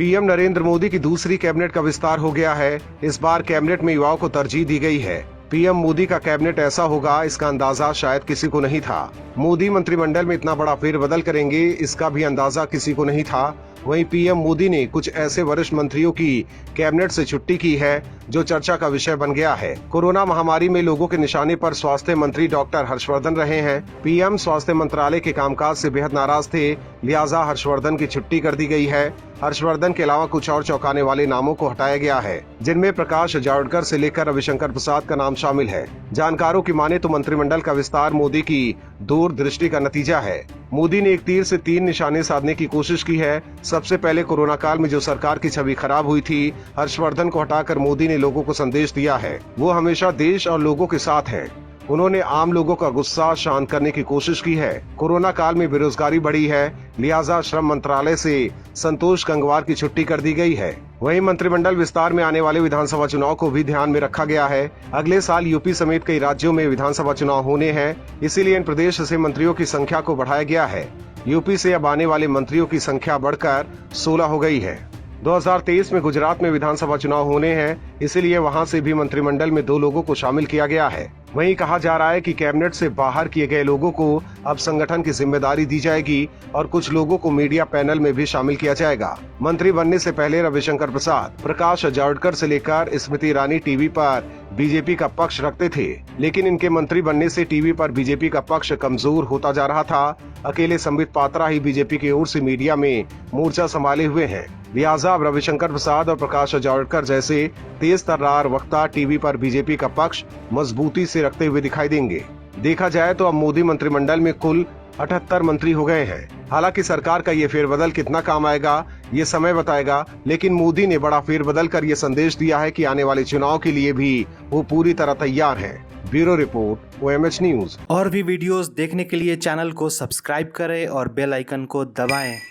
PM Narendra Modi की दूसरी cabinet का विस्तार हो गया है। इस बार कैबिनेट में युवाओं को तरजीह दी गई है। पीएम मोदी का कैबिनेट ऐसा होगा, इसका अंदाजा शायद किसी को नहीं था। मोदी मंत्रिमंडल में इतना बड़ा फेरबदल करेंगे, इसका भी अंदाजा किसी को नहीं था। वहीं पीएम मोदी ने कुछ ऐसे वरिष्ठ मंत्रियों की कैबिनेट से छुट्टी की है जो चर्चा का विषय बन गया है। कोरोना महामारी में लोगों के निशाने पर स्वास्थ्य मंत्री डॉक्टर हर्षवर्धन रहे हैं। पीएम स्वास्थ्य मंत्रालय के कामकाज से बेहद नाराज थे, लिहाजा हर्षवर्धन की छुट्टी कर दी गई है। हर्षवर्धन के अलावा कुछ और चौंकाने वाले नामों को हटाया गया है, जिनमें प्रकाश जावड़ेकर से लेकर रविशंकर प्रसाद का नाम शामिल है। जानकारों की माने तो मंत्रिमंडल का विस्तार मोदी की दूरदृष्टि का नतीजा है। मोदी ने एक तीर से 3 निशाने साधने की कोशिश की है। सबसे पहले कोरोना काल में जो सरकार की छवि खराब हुई थी, हर्षवर्धन को हटाकर मोदी ने लोगों को संदेश दिया है वो हमेशा देश और लोगों के साथ हैं। उन्होंने आम लोगों का गुस्सा शांत करने की कोशिश की है। कोरोना काल में बेरोजगारी बढ़ी है, लिहाजा श्रम मंत्रालय से संतोष गंगवार की छुट्टी कर दी गई है। वहीं मंत्रिमंडल विस्तार में आने वाले विधानसभा चुनाव को भी ध्यान में रखा गया है। अगले साल यूपी समेत कई राज्यों में विधानसभा चुनाव होने हैं, इसीलिए इन प्रदेश से मंत्रियों की संख्या को बढ़ाया गया है। यूपी से अब आने वाले मंत्रियों की संख्या बढ़कर 16 हो गई है। 2023 में गुजरात में विधानसभा चुनाव होने हैं, इसीलिए वहां से भी मंत्रिमंडल में 2 लोगों को शामिल किया गया है। वहीं कहा जा रहा है कि कैबिनेट से बाहर किए गए लोगों को अब संगठन की जिम्मेदारी दी जाएगी और कुछ लोगों को मीडिया पैनल में भी शामिल किया जाएगा। मंत्री बनने से पहले रविशंकर प्रसाद, प्रकाश जावड़ेकर से लेकर स्मृति ईरानी टीवी पर बीजेपी का पक्ष रखते थे, लेकिन इनके मंत्री बनने से टीवी पर बीजेपी का पक्ष कमजोर होता जा रहा था। अकेले संबित पात्रा ही बीजेपी की ओर से मीडिया में मोर्चा संभाले हुए हैं। लिहाजा अब रविशंकर प्रसाद और प्रकाश जावड़ेकर जैसे तेज तर्रार वक्ता टीवी पर बीजेपी का पक्ष मजबूती से रखते हुए दिखाई देंगे। देखा जाए तो अब मोदी मंत्रिमंडल में कुल 78 मंत्री हो गए हैं। हालांकि सरकार का ये फेरबदल कितना काम आएगा ये समय बताएगा, लेकिन मोदी ने बड़ा फेरबदल कर ये संदेश दिया है कि आने वाले चुनाव के लिए भी वो पूरी तरह तैयार हैं। Bureau report, OMH news. और भी वीडियोस देखने के लिए चैनल को सब्सक्राइब करें और बेल आइकन को दबाएं।